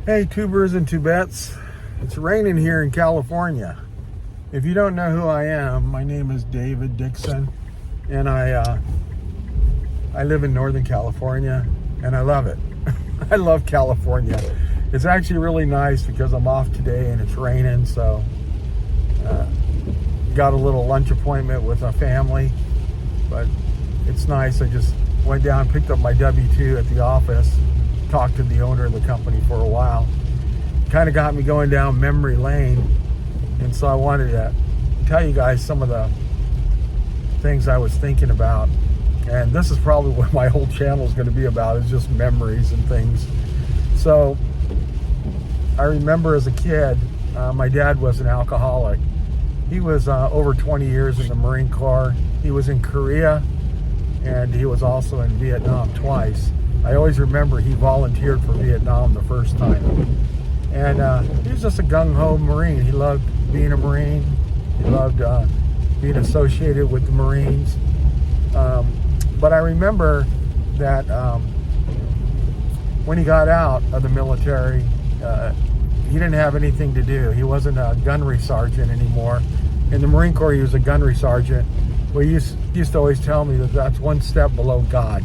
Hey, tubers and tubettes. It's raining here in California. If you don't know who I am, my name is David Dixon, and I live in Northern California, and I love it. I love California. It's actually really nice because I'm off today and it's raining, so got a little lunch appointment with a family, but it's nice. I just went down, picked up my W-2 at the office, talked to the owner of the company for a while. Kind of got me going down memory lane, and so I wanted to tell you guys some of the things I was thinking about. And this is probably what my whole channel is going to be about, is just memories and things. So I remember as a kid, my dad was an alcoholic. He was over 20 years in the Marine Corps. He was in Korea, and he was also in Vietnam twice. I always remember he volunteered for Vietnam the first time. And he was just a gung-ho Marine. He loved being a Marine. He loved being associated with the Marines. But I remember that when he got out of the military, he didn't have anything to do. He wasn't a gunnery sergeant anymore. In the Marine Corps, he was a gunnery sergeant. Well, he used to always tell me that that's one step below God.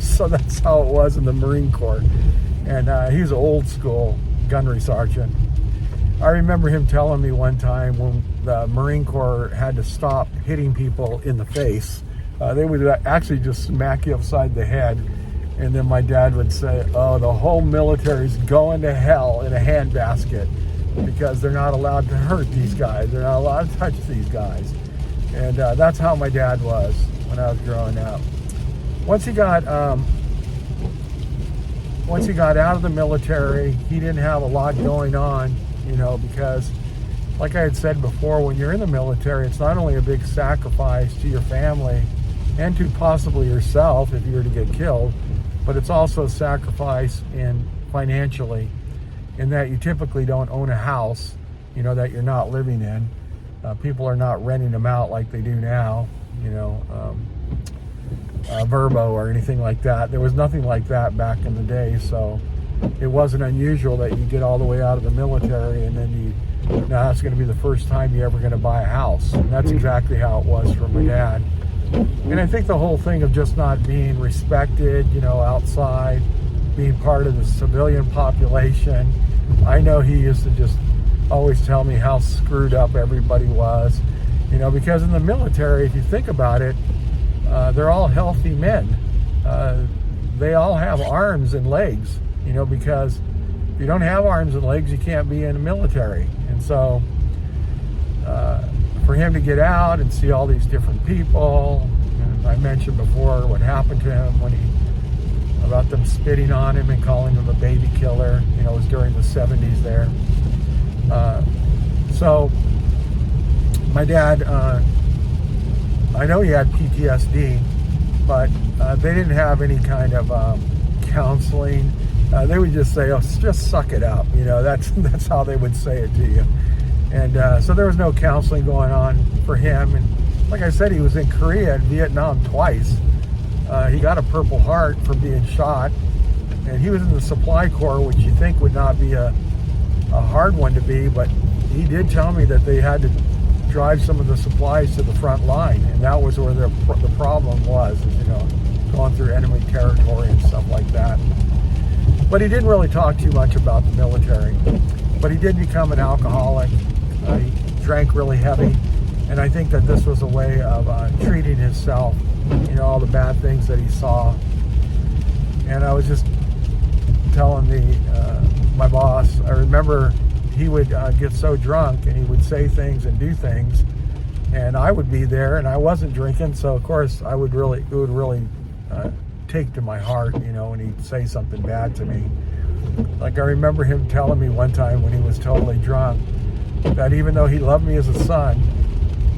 So that's how it was in the Marine Corps. And he was an old school gunnery sergeant. I remember him telling me one time when the Marine Corps had to stop hitting people in the face. They would actually just smack you upside the head. And then my dad would say, oh, the whole military's going to hell in a handbasket because they're not allowed to hurt these guys. They're not allowed to touch these guys. And that's how my dad was when I was growing up. Once he got out of the military, he didn't have a lot going on, because like I had said before, when you're in the military, it's not only a big sacrifice to your family and to possibly yourself if you were to get killed, but it's also a sacrifice financially, in that you typically don't own a house, that you're not living in. People are not renting them out like they do now, Verbo or anything like that. There was nothing like that back in the day, so it wasn't unusual that you get all the way out of the military and then now that's going to be the first time you're ever going to buy a house. And that's exactly how it was for my dad. And I think the whole thing of just not being respected, outside, being part of the civilian population. I know he used to just always tell me how screwed up everybody was, because in the military, if you think about it, they're all healthy men. They all have arms and legs, because if you don't have arms and legs, you can't be in the military. And so for him to get out and see all these different people, and I mentioned before what happened to him about them spitting on him and calling him a baby killer, it was during the 70s there. So my dad, I know he had PTSD, but they didn't have any kind of counseling. They would just say, oh, just suck it up. That's how they would say it to you. And so there was no counseling going on for him. And like I said, he was in Korea and Vietnam twice. He got a Purple Heart for being shot. And he was in the Supply Corps, which you think would not be a hard one to be, but he did tell me that they had to drive some of the supplies to the front line, and that was where the problem was, going through enemy territory and stuff like that. But he didn't really talk too much about the military. But he did become an alcoholic. He drank really heavy, and I think that this was a way of treating himself, all the bad things that he saw. And I was just telling my boss, I remember he would get so drunk and he would say things and do things, and I would be there and I wasn't drinking, so of course it would really take to my heart, when he'd say something bad to me. Like I remember him telling me one time when he was totally drunk that even though he loved me as a son,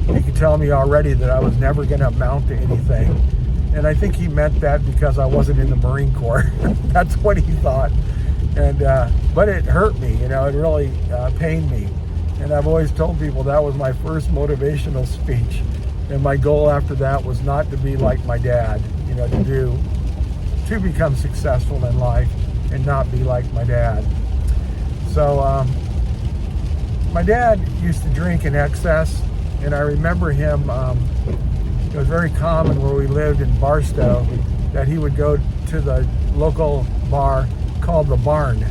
he could tell me already that I was never going to amount to anything. And I think he meant that because I wasn't in the Marine Corps. That's what he thought. And but it hurt me, it really pained me. And I've always told people that was my first motivational speech. And my goal after that was not to be like my dad, to become successful in life and not be like my dad. So my dad used to drink in excess, and I remember him, it was very common where we lived in Barstow that he would go to the local bar called the Barn,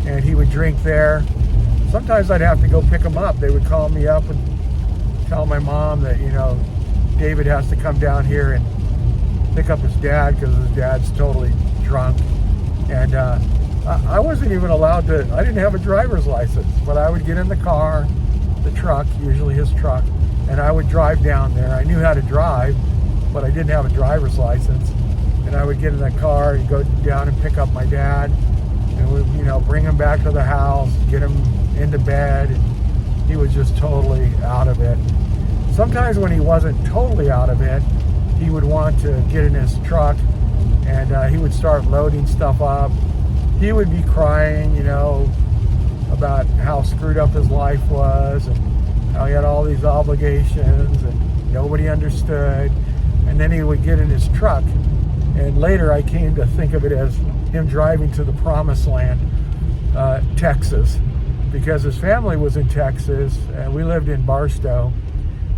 and he would drink there. Sometimes I'd have to go pick him up. They would call me up and tell my mom that, David has to come down here and pick up his dad because his dad's totally drunk. And I wasn't even allowed to, I didn't have a driver's license, but I would get in the car, the truck, usually his truck, and I would drive down there. I knew how to drive, but I didn't have a driver's license. And I would get in the car and go down and pick up my dad, and we, bring him back to the house, get him into bed, and he was just totally out of it. Sometimes when he wasn't totally out of it, he would want to get in his truck, and he would start loading stuff up. He would be crying, about how screwed up his life was, and how he had all these obligations, and nobody understood. And then he would get in his truck, and later I came to think of it as him driving to the promised land, Texas, because his family was in Texas, and we lived in Barstow.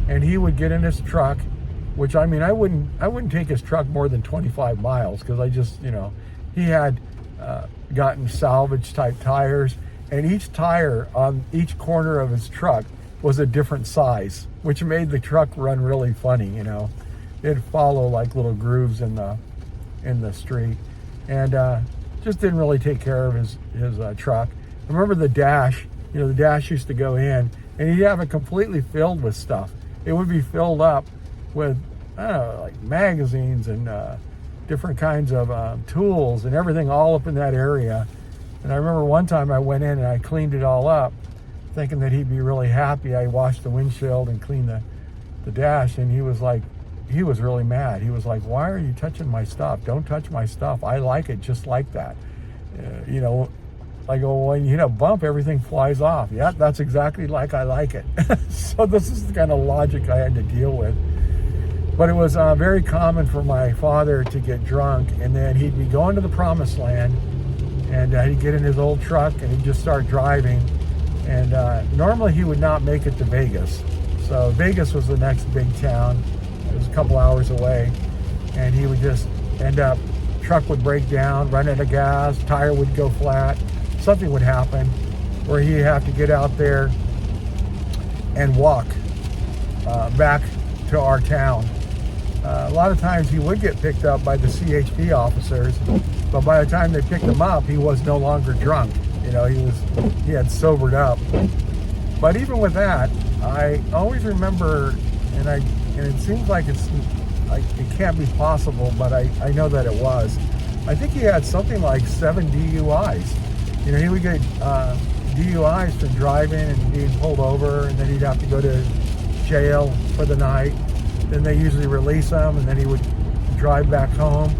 And he would get in his truck, which I wouldn't take his truck more than 25 miles because I just, he had gotten salvage type tires, and each tire on each corner of his truck was a different size, which made the truck run really funny. It'd follow like little grooves in the street, and just didn't really take care of his truck. I remember the dash. The dash used to go in, and he'd have it completely filled with stuff. It would be filled up with, like magazines and different kinds of tools and everything all up in that area. And I remember one time I went in and I cleaned it all up, thinking that he'd be really happy. I washed the windshield and cleaned the dash, and he was really mad. He was like, "Why are you touching my stuff? Don't touch my stuff. I like it just like that." I go, "When you hit a bump, everything flies off." Yeah, that's exactly like I like it. So this is the kind of logic I had to deal with. But it was very common for my father to get drunk, and then he'd be going to the promised land, and he'd get in his old truck and he'd just start driving. And normally he would not make it to Vegas. So Vegas was the next big town. It was a couple hours away, and he would just end up, truck would break down, run out of gas, tire would go flat. Something would happen where he'd have to get out there and walk back to our town. A lot of times he would get picked up by the CHP officers, but by the time they picked him up, he was no longer drunk. He had sobered up. But even with that, I always remember, and it seems like it can't be possible, but I know that it was. I think he had something like 7 DUIs. He would get DUIs for driving and being pulled over, and then he'd have to go to jail for the night. Then they usually release him, and then he would drive back home.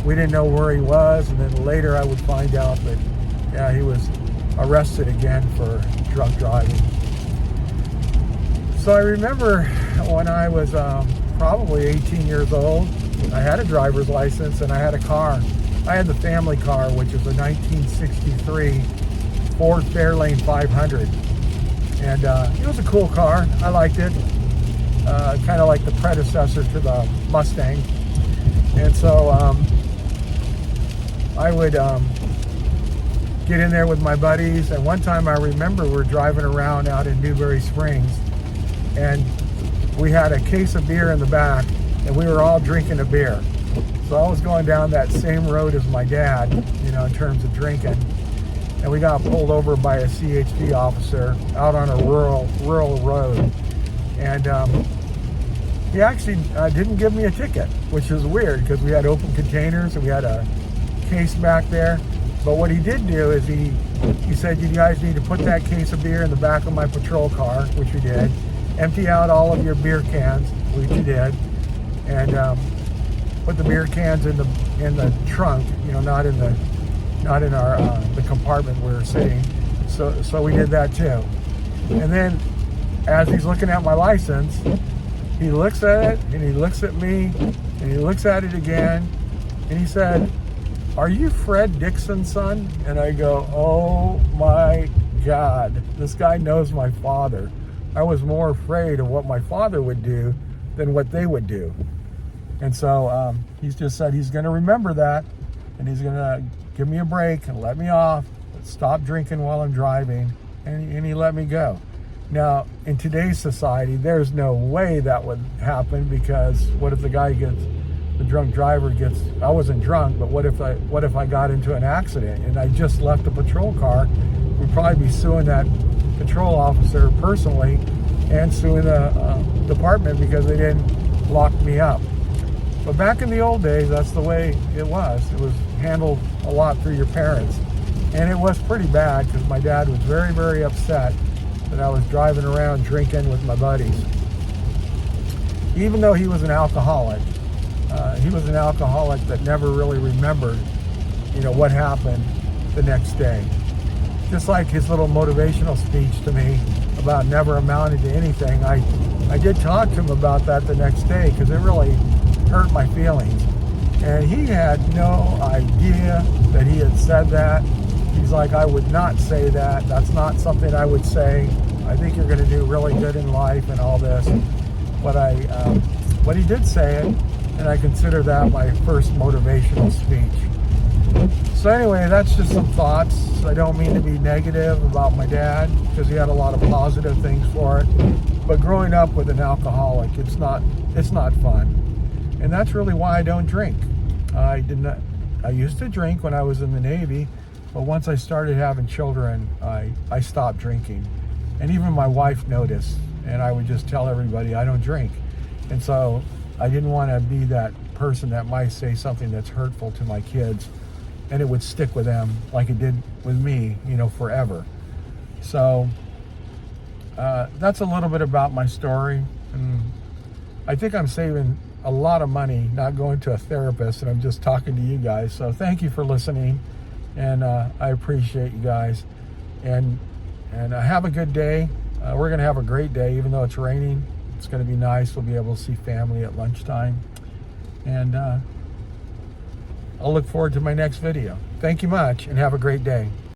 We didn't know where he was, and then later I would find out that, he was arrested again for drunk driving. So I remember when I was probably 18 years old, I had a driver's license and I had a car. I had the family car, which is a 1963 Ford Fairlane 500. And it was a cool car. I liked it. Kind of like the predecessor to the Mustang. And so I would get in there with my buddies. And one time I remember we were driving around out in Newberry Springs, and we had a case of beer in the back, and we were all drinking a beer. So I was going down that same road as my dad, in terms of drinking. And we got pulled over by a CHP officer out on a rural road. And he actually didn't give me a ticket, which is weird because we had open containers and we had a case back there. But what he did do is he said, "You guys need to put that case of beer in the back of my patrol car," which we did. "Empty out all of your beer cans," which we did. And put the beer cans in the trunk, not in our the compartment we were sitting. So we did that too. And then as he's looking at my license, he looks at it and he looks at me and he looks at it again, and he said, "Are you Fred Dixon's son?" And I go, "Oh my God, this guy knows my father." I was more afraid of what my father would do than what they would do. And so he's just said he's going to remember that, and he's going to give me a break and let me off, stop drinking while I'm driving, and he let me go. Now, in today's society, there's no way that would happen, because what if the drunk driver gets, I wasn't drunk, but what if I got into an accident and I just left a patrol car? We'd probably be suing that patrol officer personally and suing the department because they didn't lock me up. But back in the old days, that's the way it was. It was handled a lot through your parents. And it was pretty bad, because my dad was very, very upset that I was driving around drinking with my buddies. Even though he was an alcoholic, that never really remembered, what happened the next day. Just like his little motivational speech to me about never amounting to anything, I did talk to him about that the next day, because it really hurt my feelings. And he had no idea that he had said that. He's like, "I would not say that. That's not something I would say. I think you're going to do really good in life," and all this. But he did say it, and I consider that my first motivational speech. So anyway, that's just some thoughts. I don't mean to be negative about my dad, because he had a lot of positive things for it. But growing up with an alcoholic, it's not fun. And that's really why I don't drink. I used to drink when I was in the Navy, but once I started having children, I stopped drinking. And even my wife noticed, and I would just tell everybody I don't drink. And so I didn't want to be that person that might say something that's hurtful to my kids, and it would stick with them like it did with me, forever. So that's a little bit about my story. And I think I'm saving a lot of money not going to a therapist, and I'm just talking to you guys. So thank you for listening, and I appreciate you guys. And have a good day. We're going to have a great day, even though it's raining. It's going to be nice. We'll be able to see family at lunchtime. And I'll look forward to my next video. Thank you much, and have a great day.